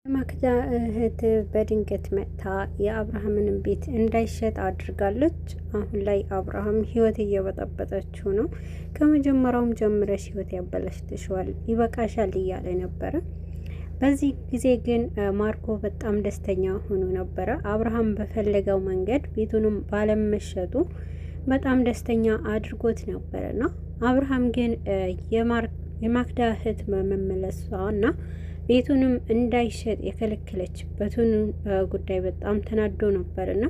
ማክዳ እህት በድንገት መጥታ የአብርሃምን ቤት እንዳይሸጥ አድርጋለች። አሁን ላይ አብርሃም ህይወት እየበጠበጠችው ነው። ከመጀመሪያውም ጀምረሽ ህይወት ያበላሽተሽዋል፣ ይበቃሻል እያለ ነበረ። በዚህ ጊዜ ግን ማርኮ በጣም ደስተኛ ሆኖ ነበረ። አብርሃም በፈለገው መንገድ ቤቱንም ባለመሸጡ በጣም ደስተኛ አድርጎት ነበረና አብርሃም ግን የማክዳ እህት መመለሷና ቤቱንም እንዳይሸጥ የከለከለችበትን ጉዳይ በጣም ተናዶ ነበርና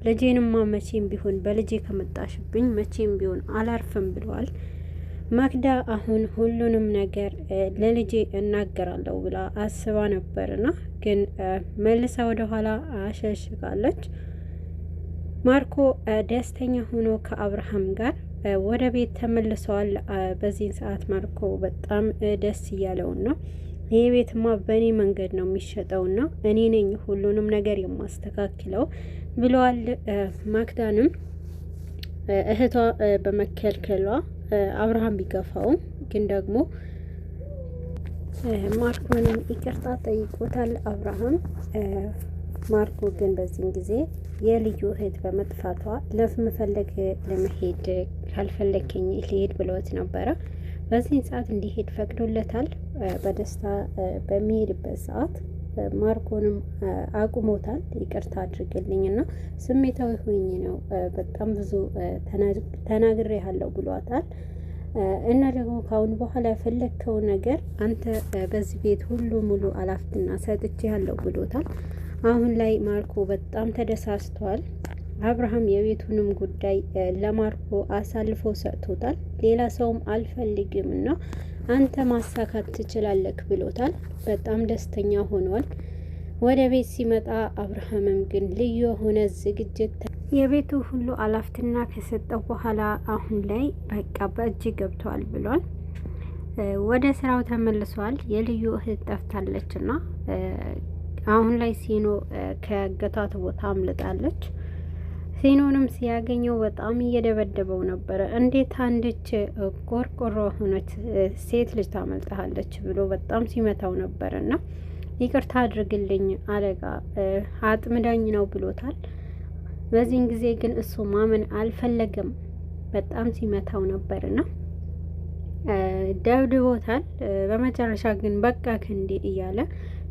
ልጄንማ መቼም ቢሆን በልጄ ከመጣሽብኝ መቼም ቢሆን አላርፍም ብለዋል። ማክዳ አሁን ሁሉንም ነገር ለልጄ እናገራለሁ ብላ አስባ ነበርና ግን መልሳ ወደ ኋላ አሸሽጋለች። ማርኮ ደስተኛ ሆኖ ከአብርሃም ጋር ወደ ቤት ተመልሰዋል። በዚህ ሰዓት ማርኮ በጣም ደስ እያለውን ነው። ይህ ቤትማ በእኔ መንገድ ነው የሚሸጠውና እኔ ነኝ ሁሉንም ነገር የማስተካክለው ብለዋል። ማክዳንም እህቷ በመከልከሏ አብርሃም ቢገፋውም ግን ደግሞ ማርኮንም ይቅርታ ጠይቆታል አብርሃም። ማርኮ ግን በዚህን ጊዜ የልዩ እህት በመጥፋቷ ለመፈለግ ለመሄድ ካልፈለከኝ ሊሄድ ብሎት ነበረ። በዚህ ሰዓት እንዲሄድ ፈቅዶለታል። በደስታ በሚሄድበት ሰዓት ማርኮንም አቁሞታል። ይቅርታ አድርግልኝና ስሜታዊ ሆኜ ነው በጣም ብዙ ተናግሬሃለሁ ብሏታል። እና ደግሞ ካሁን በኋላ የፈለግከው ነገር አንተ በዚህ ቤት ሁሉ ሙሉ አላፍትና ሰጥቼሃለሁ ብሎታል። አሁን ላይ ማርኮ በጣም ተደሳስቷል። አብርሃም የቤቱንም ጉዳይ ለማርኮ አሳልፎ ሰጥቶታል። ሌላ ሰውም አልፈልግም እና አንተ ማሳካት ትችላለህ ብሎታል። በጣም ደስተኛ ሆኗል። ወደ ቤት ሲመጣ አብርሃምም ግን ልዩ የሆነ ዝግጅት የቤቱ ሁሉ አላፍትና ከሰጠው በኋላ አሁን ላይ በቃ በእጅ ገብቷል ብሏል። ወደ ስራው ተመልሷል። የልዩ እህት ጠፍታለችና አሁን ላይ ሲኖ ከገቷት ቦታ አምልጣለች። ሲኖንም ሲያገኘው በጣም እየደበደበው ነበረ። እንዴት አንድች ቆርቆሮ ሆነች ሴት ልጅ ታመልጣለች ብሎ በጣም ሲመታው ነበርና ይቅርታ አድርግልኝ አለቃ አጥምዳኝ ነው ብሎታል። በዚህን ጊዜ ግን እሱ ማመን አልፈለገም። በጣም ሲመታው ነበርና ደብድቦታል። በመጨረሻ ግን በቃ ክንዴ እያለ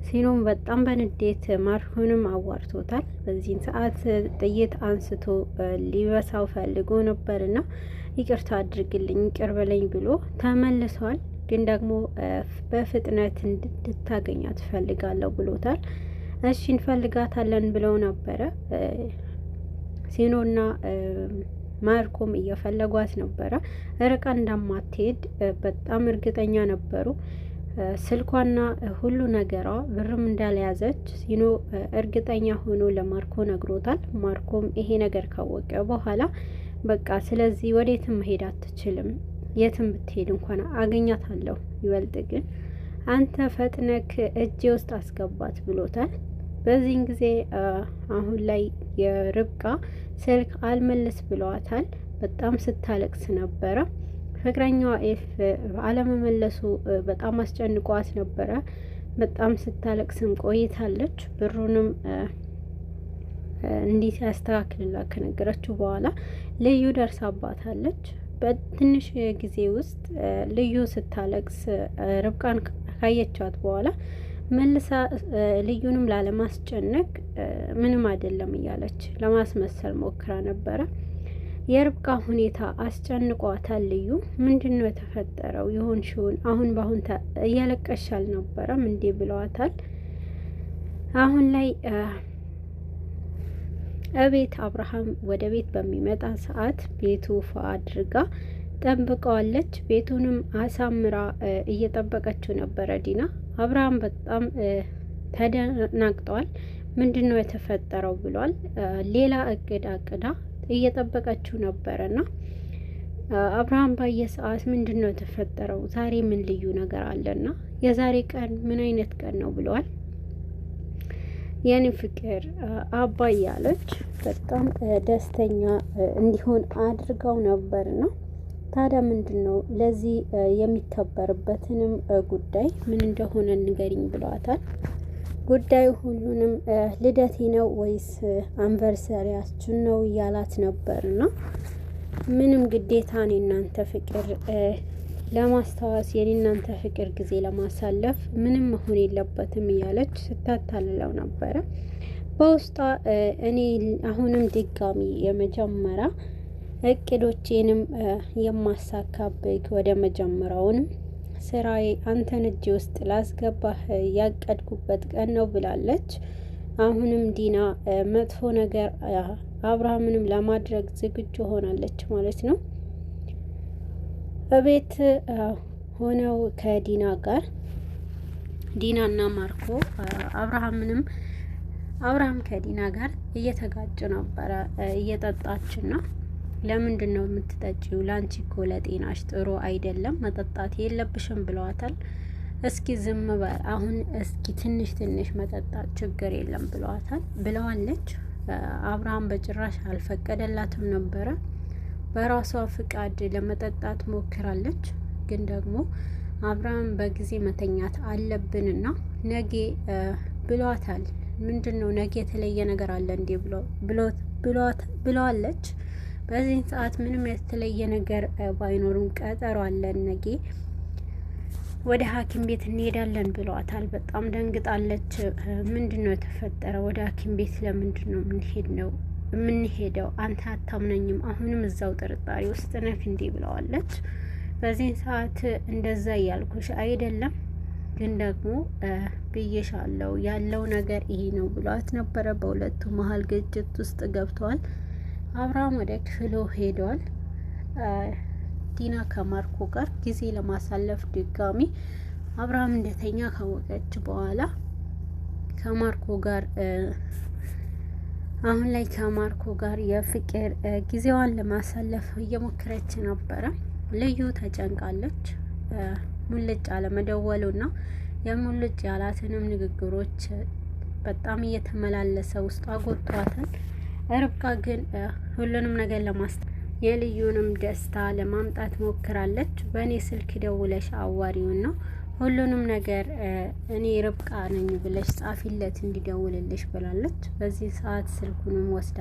ሲኖም በጣም በንዴት ማርኮንም አዋርቶታል። በዚህን ሰዓት ጥይት አንስቶ ሊበሳው ፈልጎ ነበርና ይቅርታ አድርግልኝ ይቅር በለኝ ብሎ ተመልሷል። ግን ደግሞ በፍጥነት እንድታገኛት ፈልጋለሁ ብሎታል። እሺ እንፈልጋታለን ብለው ነበረ። ሲኖና ማርኮም እየፈለጓት ነበረ። ርቃ እንደማትሄድ በጣም እርግጠኛ ነበሩ። ስልኳና ሁሉ ነገሯ ብርም እንዳልያዘች ሲኖ እርግጠኛ ሆኖ ለማርኮ ነግሮታል። ማርኮም ይሄ ነገር ካወቀ በኋላ በቃ ስለዚህ ወዴትም መሄድ አትችልም፣ የትም ብትሄድ እንኳን አገኛታለሁ፣ ይበልጥ ግን አንተ ፈጥነክ እጄ ውስጥ አስገባት ብሎታል። በዚህን ጊዜ አሁን ላይ የርብቃ ስልክ አልመለስ ብለዋታል። በጣም ስታለቅስ ነበረ። ፍቅረኛዋ ኤፍ አለመመለሱ በጣም አስጨንቋት ነበረ። በጣም ስታለቅስም ቆይታለች። ብሩንም እንዲህ ያስተካክልላት ከነገረችው በኋላ ልዩ ደርሳባታለች። በትንሽ ጊዜ ውስጥ ልዩ ስታለቅስ ርብቃን ካየቻት በኋላ መልሳ ልዩንም ላለማስጨነቅ ምንም አይደለም እያለች ለማስመሰል ሞክራ ነበረ። የርብቃ ሁኔታ አስጨንቋታል። ልዩ ምንድነው የተፈጠረው? የሆንሽውን አሁን በአሁን እያለቀሽ አልነበረም እንዴ ብለዋታል። አሁን ላይ እቤት አብርሃም ወደ ቤት በሚመጣ ሰዓት ቤቱ ፏ አድርጋ ጠብቀዋለች። ቤቱንም አሳምራ እየጠበቀችው ነበረ ዲና። አብርሃም በጣም ተደናግጠዋል። ምንድነው የተፈጠረው ብሏል። ሌላ እቅድ አቅዳ እየጠበቀችው ነበረና አብርሃም ባየ ሰዓት ምንድነው የተፈጠረው? ዛሬ ምን ልዩ ነገር አለና የዛሬ ቀን ምን አይነት ቀን ነው ብለዋል። የኔ ፍቅር አባይ ያለች በጣም ደስተኛ እንዲሆን አድርገው ነበርና ታዲያ ምንድነው ለዚህ የሚከበርበትንም ጉዳይ ምን እንደሆነ ንገሪኝ ብለዋታል። ጉዳዩ ሁሉንም ልደቴ ነው ወይስ አንቨርሰሪያችን ነው እያላት ነበርና ምንም ግዴታ እኔ እናንተ ፍቅር ለማስታወስ የኔ እናንተ ፍቅር ጊዜ ለማሳለፍ ምንም መሆን የለበትም እያለች ስታታልለው ነበረ። በውስጧ እኔ አሁንም ድጋሚ የመጀመሪያ እቅዶቼንም የማሳካብክ ወደ መጀመሪያውንም ስራዬ አንተን እጅ ውስጥ ላስገባህ ያቀድኩበት ቀን ነው ብላለች። አሁንም ዲና መጥፎ ነገር አብርሃምንም ለማድረግ ዝግጁ ሆናለች ማለት ነው። በቤት ሆነው ከዲና ጋር ዲናና ማርኮ አብርሃም ከዲና ጋር እየተጋጩ ነበረ። እየጠጣች ነው። ለምንድን ነው የምትጠጪው? ላንቺ እኮ ለጤናሽ ጥሩ አይደለም፣ መጠጣት የለብሽም ብለዋታል። እስኪ ዝም በል አሁን እስኪ ትንሽ መጠጣት ችግር የለም ብለዋለች። አብርሃም በጭራሽ አልፈቀደላትም ነበረ። በራሷ ፍቃድ ለመጠጣት ሞክራለች። ግን ደግሞ አብርሃም በጊዜ መተኛት አለብንና ነጌ ብሏታል። ምንድን ነው ነገ የተለየ ነገር አለ እንዴ ብለዋለች። በዚህ ሰዓት ምንም የተለየ ነገር ባይኖሩም ቀጠሮ አለን፣ ነገ ወደ ሐኪም ቤት እንሄዳለን ብለዋታል። በጣም ደንግጣለች። ምንድን ነው የተፈጠረ? ወደ ሐኪም ቤት ለምንድን ነው የምንሄደው? አንተ አታምነኝም? አሁንም እዛው ጥርጣሬ ውስጥ ነህ እንዴ ብለዋለች። በዚህ ሰዓት እንደዛ እያልኩሽ አይደለም፣ ግን ደግሞ ብዬሻለው ያለው ነገር ይሄ ነው ብሏት ነበረ። በሁለቱ መሀል ግጭት ውስጥ ገብተዋል። አብርሃም ወደ ክፍሉ ሄደዋል። ዲና ከማርኮ ጋር ጊዜ ለማሳለፍ ድጋሚ አብርሃም እንደተኛ ካወቀች በኋላ ከማርኮ ጋር አሁን ላይ ከማርኮ ጋር የፍቅር ጊዜዋን ለማሳለፍ እየሞከረች ነበረ። ልዩ ተጨንቃለች። ሙልጭ አለመደወሉና የሙልጭ ያላትንም ንግግሮች በጣም እየተመላለሰ ውስጧ ጎቷታል። ርብቃ ግን ሁሉንም ነገር የልዩንም ደስታ ለማምጣት ሞክራለች። በእኔ ስልክ ደውለሽ አዋሪውን ነው ሁሉንም ነገር እኔ ርብቃ ነኝ ብለሽ ጻፊለት እንዲደውልልሽ ብላለች። በዚህ ሰዓት ስልኩንም ወስዳ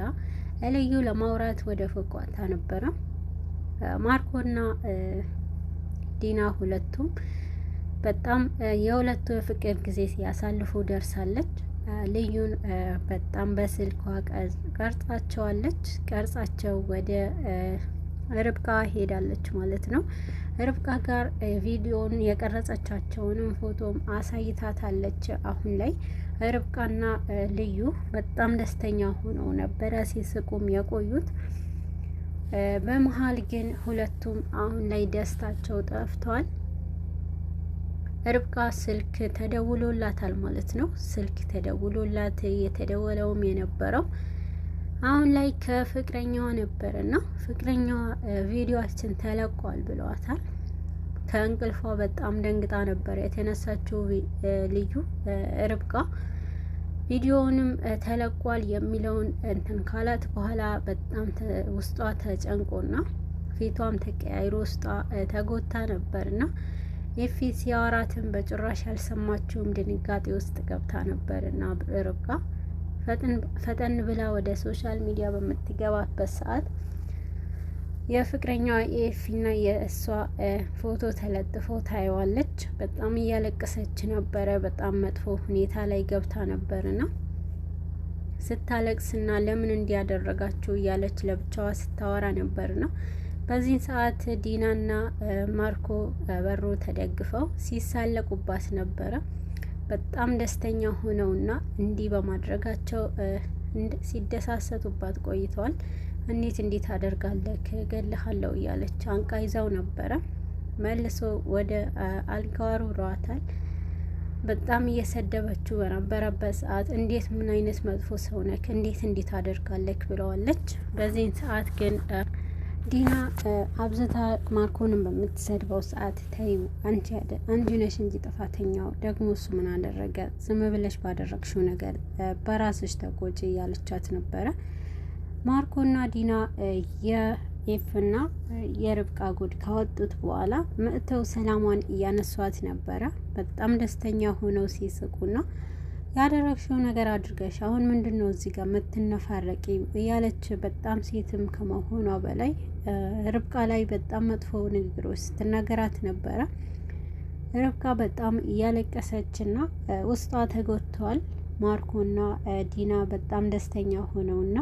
ልዩ ለማውራት ወደ ፎቋታ ነበረ። ማርኮና ዲና ሁለቱም በጣም የሁለቱ የፍቅር ጊዜ ሲያሳልፉ ደርሳለች። ልዩን በጣም በስልኳ ቀርጻቸዋለች። ቀርጻቸው ወደ ርብቃ ሄዳለች ማለት ነው። ርብቃ ጋር ቪዲዮን የቀረጸቻቸውንም ፎቶም አሳይታታለች። አሁን ላይ ርብቃና ልዩ በጣም ደስተኛ ሆነው ነበረ ሲስቁም የቆዩት። በመሀል ግን ሁለቱም አሁን ላይ ደስታቸው ጠፍቷል። ርብቃ ስልክ ተደውሎላታል ማለት ነው። ስልክ ተደውሎላት የተደወለውም የነበረው አሁን ላይ ከፍቅረኛዋ ነበርና ፍቅረኛዋ ቪዲዮአችን ተለቋል ብለዋታል። ከእንቅልፏ በጣም ደንግጣ ነበር የተነሳችው ልዩ ርብቃ። ቪዲዮውንም ተለቋል የሚለውን እንትን ካላት በኋላ በጣም ውስጧ ተጨንቆና ፊቷም ተቀያይሮ ውስጧ ተጎታ ነበርና ኤፊ ሲያወራትን በጭራሽ ያልሰማችውም ድንጋጤ ውስጥ ገብታ ነበርና ርብቃ ፈጠን ብላ ወደ ሶሻል ሚዲያ በምትገባበት ሰዓት የፍቅረኛዋ ኤፊና የእሷ ፎቶ ተለጥፎ ታየዋለች። በጣም እያለቀሰች ነበረ። በጣም መጥፎ ሁኔታ ላይ ገብታ ነበርና ስታለቅስና ለምን እንዲያደረጋችሁ እያለች ለብቻዋ ስታወራ ነበርና በዚህ ሰዓት ዲናና ማርኮ በሩ ተደግፈው ሲሳለቁባት ነበረ። በጣም ደስተኛ ሆነውና እንዲህ በማድረጋቸው ሲደሳሰቱባት ቆይተዋል። እንዴት አደርጋለህ እገልሃለሁ እያለች አንቃ ይዛው ነበረ። መልሶ ወደ አልጋው አሩሯታል። በጣም እየሰደበችው በነበረበት ሰዓት ምን አይነት መጥፎ ሰው ነክ እንዴት አደርጋለህ ብለዋለች። በዚህ ሰዓት ግን ዲና አብዝታ ማርኮንን በምትሰድበው ሰዓት ተይው አንቺ ነሽ እንጂ ጥፋተኛው፣ ደግሞ እሱ ምን አደረገ? ዝም ብለሽ ባደረግሽው ነገር በራስሽ ተቆጪ እያለቻት ነበረ። ማርኮና ዲና የኤፍና የርብቃ ጉድ ካወጡት በኋላ መጥተው ሰላሟን እያነሷት ነበረ። በጣም ደስተኛ ሆነው ሲስቁና ያደረግሽው ነገር አድርገሽ አሁን ምንድነው እዚህ ጋር የምትነፋረቂ እያለች በጣም ሴትም ከመሆኗ በላይ ርብቃ ላይ በጣም መጥፎ ንግግሮች ስትናገራት ነበረ። ርብቃ በጣም እያለቀሰችና ውስጧ ተጎድቷል። ማርኮና ዲና በጣም ደስተኛ ሆነውና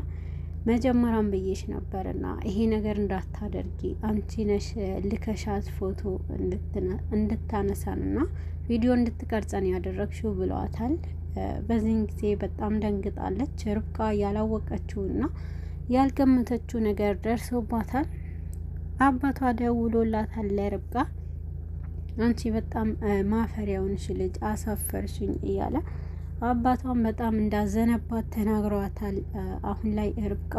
መጀመሪያም ብዬሽ ነበርና ይሄ ነገር እንዳታደርጊ አንቺ ነሽ ልከሻት ፎቶ እንድታነሳንና ቪዲዮ እንድትቀርጸን ያደረግሽው ብለዋታል። በዚህን ጊዜ በጣም ደንግጣለች። ርብቃ ያላወቀችውና ያልገመተችው ነገር ደርሶባታል። አባቷ ደውሎላታል ለርብቃ አንቺ በጣም ማፈሪያውንሽ ልጅ አሳፈርሽኝ እያለ አባቷን በጣም እንዳዘነባት ተናግሯታል። አሁን ላይ ርብቃ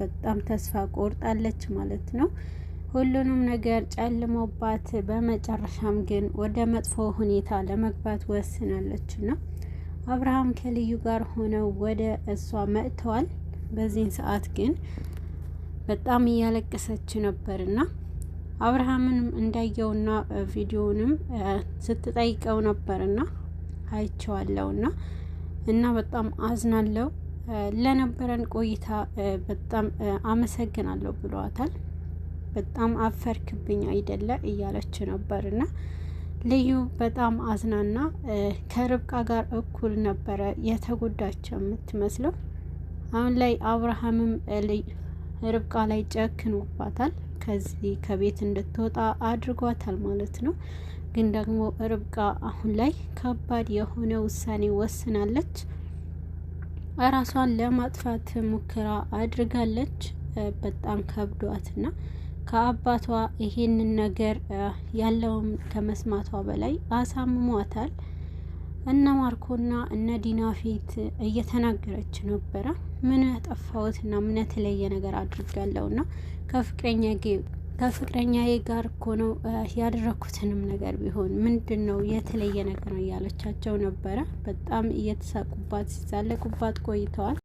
በጣም ተስፋ ቆርጣለች ማለት ነው። ሁሉንም ነገር ጨልሞባት በመጨረሻም ግን ወደ መጥፎ ሁኔታ ለመግባት ወስናለች እና አብርሃም ከልዩ ጋር ሆነው ወደ እሷ መጥተዋል። በዚህን ሰዓት ግን በጣም እያለቀሰች ነበርና አብርሃምንም እንዳየውና ቪዲዮውንም ስትጠይቀው ነበርና አይቼዋለሁና እና በጣም አዝናለሁ ለነበረን ቆይታ በጣም አመሰግናለሁ ብሏታል። በጣም አፈርክብኝ አይደለ እያለች ነበርና ልዩ በጣም አዝናና ከርብቃ ጋር እኩል ነበረ የተጎዳቸው የምትመስለው። አሁን ላይ አብርሃምም ርብቃ ላይ ጨክኖባታል። ከዚህ ከቤት እንድትወጣ አድርጓታል ማለት ነው። ግን ደግሞ ርብቃ አሁን ላይ ከባድ የሆነ ውሳኔ ወስናለች። ራሷን ለማጥፋት ሙከራ አድርጋለች። በጣም ከብዷትና ከአባቷ ይሄንን ነገር ያለውን ከመስማቷ በላይ አሳምሟታል። እነ ማርኮና እነ ዲና ፊት እየተናገረች ነበረ። ምን ያጠፋሁትና ምን የተለየ ነገር አድርጋለሁና ከፍቅረኛዬ ጋር እኮ ነው ያደረኩትንም ነገር ቢሆን ምንድን ነው የተለየ ነገር ነው እያለቻቸው ነበረ። በጣም እየተሳቁባት ሲሳለቁባት ቆይተዋል።